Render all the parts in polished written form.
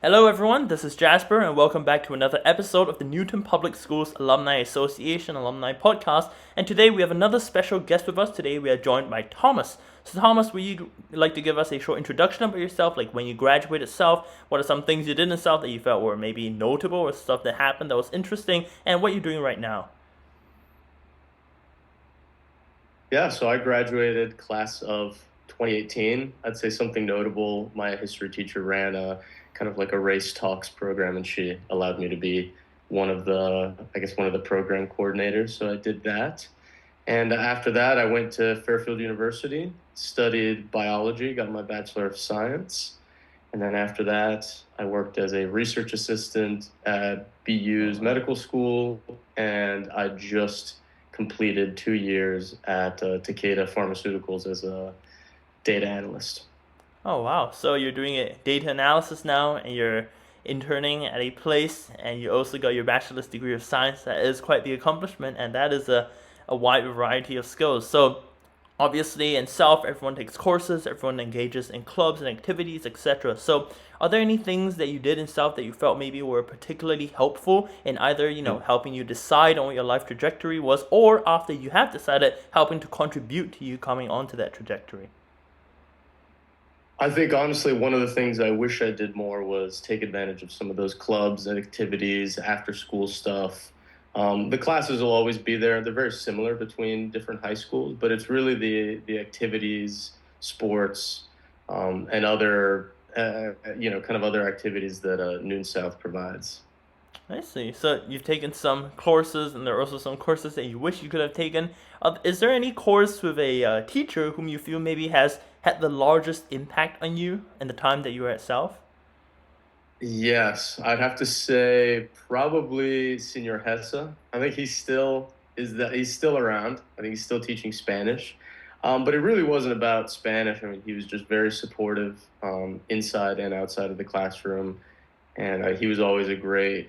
Hello, everyone. This is Jasper, and welcome back to another episode of the Newton Public Schools Alumni Association Alumni Podcast. And today we have another special guest with us. Today we are joined by Thomas. So, Thomas, would you like to give us a short introduction about yourself, like when you graduated South? What are some things you did in South that you felt were maybe notable, or stuff that happened that was interesting, and what you're doing right now? Yeah, so I graduated class of 2018. I'd say something notable. My history teacher ran a kind of like a race talks program, and she allowed me to be one of the program coordinators. So I did that. And after that, I went to Fairfield University, studied biology, got my Bachelor of Science. And then after that, I worked as a research assistant at Oh, BU's wow. medical school, and I just completed 2 years at Takeda Pharmaceuticals as a data analyst. Oh, wow. So you're doing a data analysis now, and you're interning at a place, and you also got your bachelor's degree of science. That is quite the accomplishment, and that is a wide variety of skills. So, obviously, in South, everyone takes courses, everyone engages in clubs and activities, etc. So, are there any things that you did in South that you felt maybe were particularly helpful in either, helping you decide on what your life trajectory was, or after you have decided, helping to contribute to you coming onto that trajectory? I think honestly, one of the things I wish I did more was take advantage of some of those clubs and activities, after school stuff. The classes will always be there. They're very similar between different high schools, but it's really the activities, sports, and other kind of other activities that Noon South provides. I see. So you've taken some courses, and there are also some courses that you wish you could have taken. Is there any course with a teacher whom you feel maybe has had the largest impact on you in the time that you were at South? Yes, I'd have to say probably Senor Hessa. I think he's still around. I think he's still teaching Spanish. But it really wasn't about Spanish. I mean, he was just very supportive inside and outside of the classroom, and he was always a great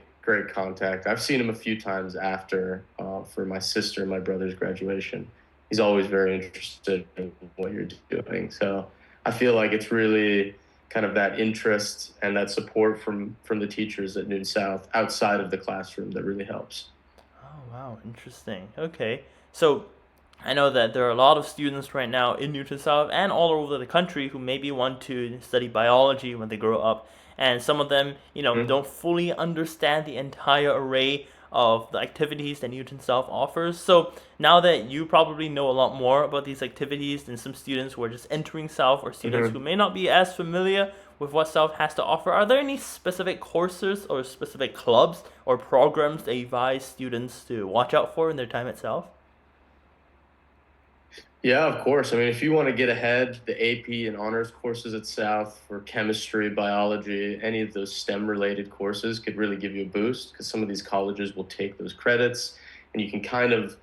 contact. I've seen him a few times after for my sister and my brother's graduation. He's always very interested in what you're doing. So I feel like it's really kind of that interest and that support from the teachers at Noon South outside of the classroom that really helps. Oh, wow, interesting. Okay. So I know that there are a lot of students right now in Newton South and all over the country who maybe want to study biology when they grow up. And some of them, Mhm. don't fully understand the entire array of the activities that Newton South offers. So now that you probably know a lot more about these activities than some students who are just entering South or students who Mhm. may not be as familiar with what South has to offer, are there any specific courses or specific clubs or programs that you advise students to watch out for in their time at South? Yeah, of course. I mean, if you want to get ahead, the AP and honors courses at South for chemistry, biology, any of those STEM related courses could really give you a boost because some of these colleges will take those credits and you can kind of,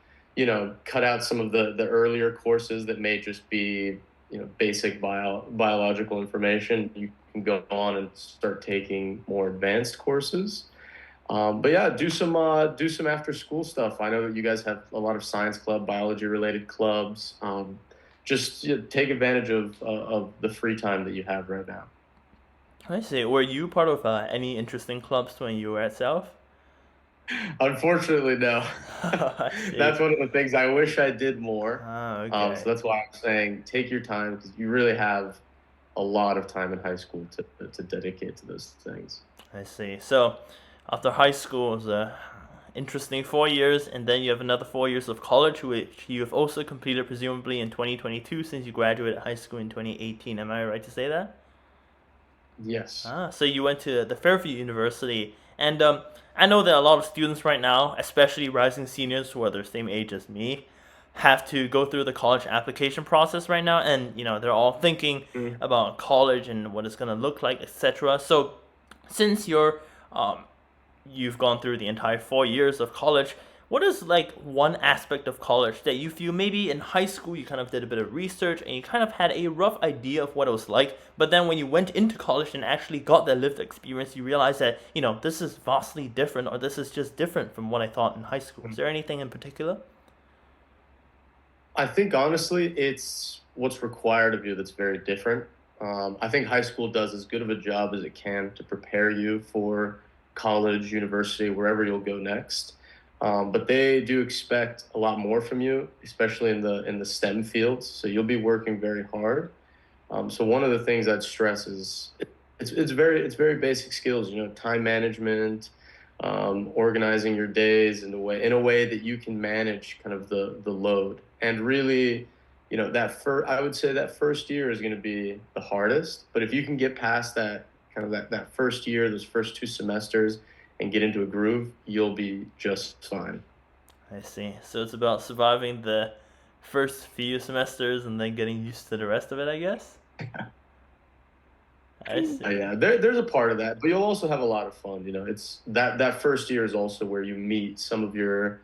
cut out some of the earlier courses that may just be, basic biological information. You can go on and start taking more advanced courses. But yeah, do some after school stuff. I know that you guys have a lot of science club, biology related clubs. Just take advantage of the free time that you have right now. I see. Were you part of any interesting clubs when you were at South? Unfortunately, no. I see. That's one of the things I wish I did more. Ah, So okay. that's why I'm saying take your time because you really have a lot of time in high school to dedicate to those things. I see. So, after high school was a interesting 4 years, and then you have another 4 years of college, which you have also completed presumably in 2022, since you graduated high school in 2018. Am I right to say that? Yes. Ah, so you went to the Fairfield University, and I know that a lot of students right now, especially rising seniors who are the same age as me, have to go through the college application process right now, and they're all thinking Mm. about college and what it's gonna look like, etc. So, since um, you've gone through the entire 4 years of college, what is like one aspect of college that you feel maybe in high school you kind of did a bit of research and you kind of had a rough idea of what it was like, but then when you went into college and actually got that lived experience, you realize that, this is vastly different, or this is just different from what I thought in high school. Is there anything in particular? I think honestly, it's what's required of you that's very different. I think high school does as good of a job as it can to prepare you for college, university, wherever you'll go next. But they do expect a lot more from you, especially in the STEM fields. So you'll be working very hard. So one of the things I'd stress is it's very basic skills. Time management, organizing your days in a way that you can manage kind of the load. And really, I would say that first year is going to be the hardest. But if you can get past that kind of that first year, those first 2 semesters, and get into a groove, you'll be just fine. I see. So it's about surviving the first few semesters and then getting used to the rest of it, I guess. I see. Yeah, there's a part of that, but you'll also have a lot of fun. It's that first year is also where you meet some of the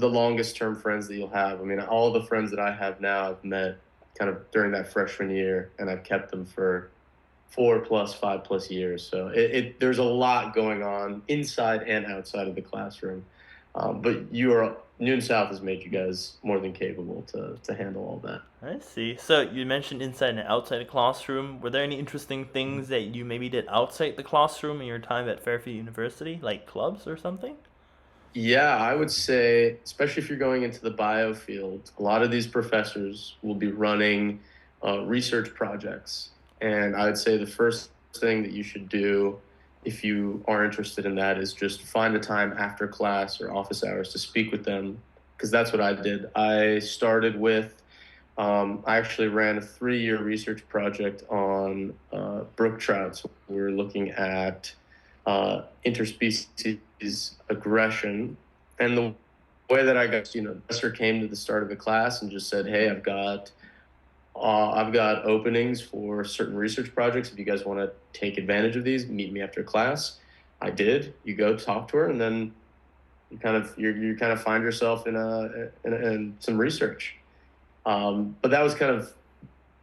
longest term friends that you'll have. I mean, all the friends that I have now I've met kind of during that freshman year, and I've kept them for 4 plus, 5 plus years. So there's a lot going on inside and outside of the classroom. But Noon South has made you guys more than capable to handle all that. I see. So you mentioned inside and outside the classroom. Were there any interesting things that you maybe did outside the classroom in your time at Fairfield University, like clubs or something? Yeah, I would say, especially if you're going into the bio field, a lot of these professors will be running research projects. And I would say the first thing that you should do if you are interested in that is just find a time after class or office hours to speak with them, because that's what I did. I actually ran a 3-year research project on brook trout. So we were looking at interspecies aggression. And the way that I got, the professor came to the start of the class and just said, "Hey, I've got openings for certain research projects. If you guys want to take advantage of these, meet me after class." I did. You go talk to her, and then you kind of find yourself in some research. But that was kind of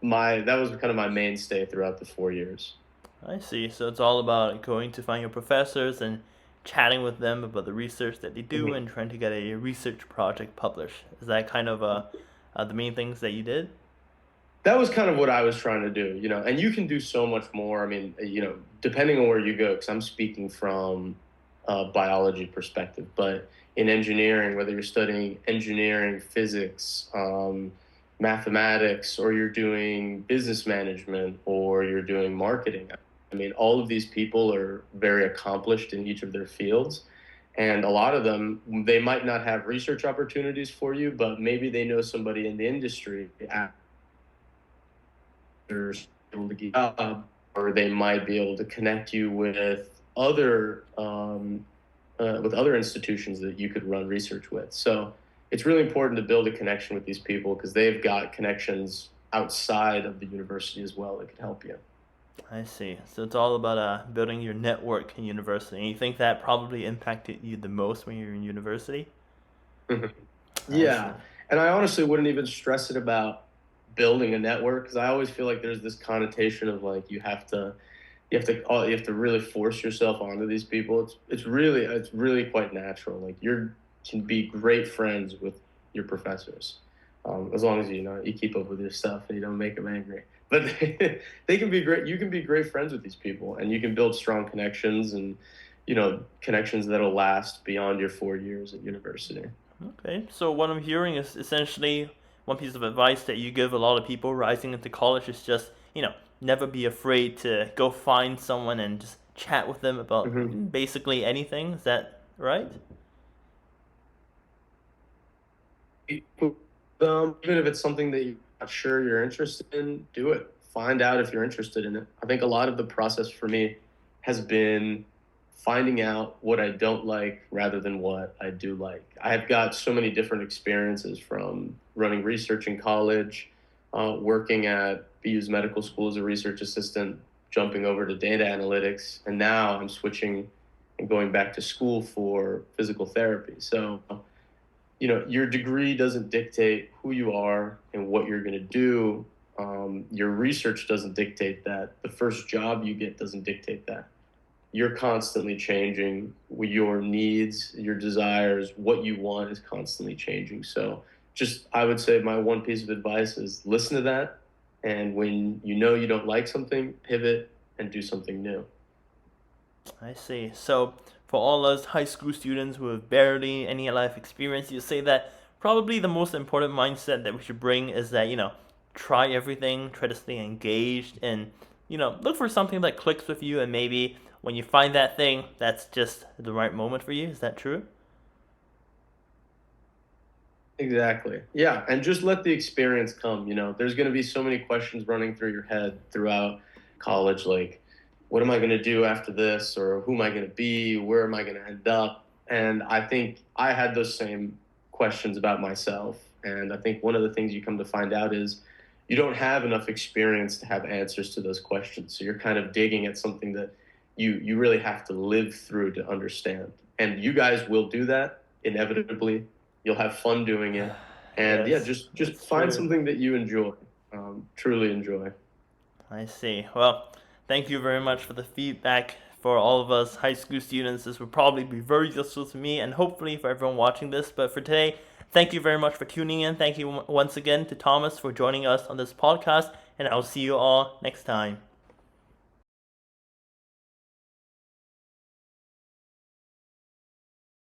my mainstay throughout the 4 years. I see. So it's all about going to find your professors and chatting with them about the research that they do Mhm. and trying to get a research project published. Is that kind of the main things that you did? That was kind of what I was trying to do, and you can do so much more. I mean, depending on where you go, because I'm speaking from a biology perspective, but in engineering, whether you're studying engineering, physics, mathematics, or you're doing business management, or you're doing marketing, I mean, all of these people are very accomplished in each of their fields. And a lot of them, they might not have research opportunities for you, but maybe they know somebody in the industry able to get a job, or they might be able to connect you with other institutions that you could run research with. So it's really important to build a connection with these people because they've got connections outside of the university as well that could help you. I see. So it's all about building your network in university. And you think that probably impacted you the most when you were in university? Mhm. I see. Yeah, and I honestly wouldn't even stress it about building a network because I always feel like there's this connotation of like you have to really force yourself onto these people. It's really quite natural. Like you can be great friends with your professors, as long as you keep up with your stuff and you don't make them angry. But they can be great. You can be great friends with these people, and you can build strong connections and connections that'll last beyond your 4 years at university. Okay. So what I'm hearing is essentially one piece of advice that you give a lot of people rising into college is just, never be afraid to go find someone and just chat with them Mhm. about basically anything. Is that right? Even if it's something that you're not sure you're interested in, do it. Find out if you're interested in it. I think a lot of the process for me has been finding out what I don't like rather than what I do like. I've got so many different experiences from running research in college, working at BU's medical school as a research assistant, jumping over to data analytics, and now I'm switching and going back to school for physical therapy. So your degree doesn't dictate who you are and what you're going to do. Your research doesn't dictate that. The first job you get doesn't dictate that. You're constantly changing with your needs, your desires, what you want is constantly changing. So, just I would say my one piece of advice is listen to that, And when you know you don't like something, pivot and do something new. I see. So, for all us high school students who have barely any life experience, you say that probably the most important mindset that we should bring is that, try everything, try to stay engaged, and, look for something that clicks with you, and maybe when you find that thing, that's just the right moment for you. Is that true? Exactly. Yeah. And just let the experience come. There's going to be so many questions running through your head throughout college, like, what am I going to do after this? Or who am I going to be? Where am I going to end up? And I think I had those same questions about myself. And I think one of the things you come to find out is you don't have enough experience to have answers to those questions. So you're kind of digging at something that you really have to live through to understand. And you guys will do that inevitably. You'll have fun doing it, and yeah, Yes, just that's find true. something that you enjoy, truly enjoy. I see. Well, thank you very much for the feedback. For all of us high school students, this would probably be very useful to me and hopefully for everyone watching this. But for today, thank you very much for tuning in. Thank you once again to Thomas for joining us on this podcast, and I'll see you all next time.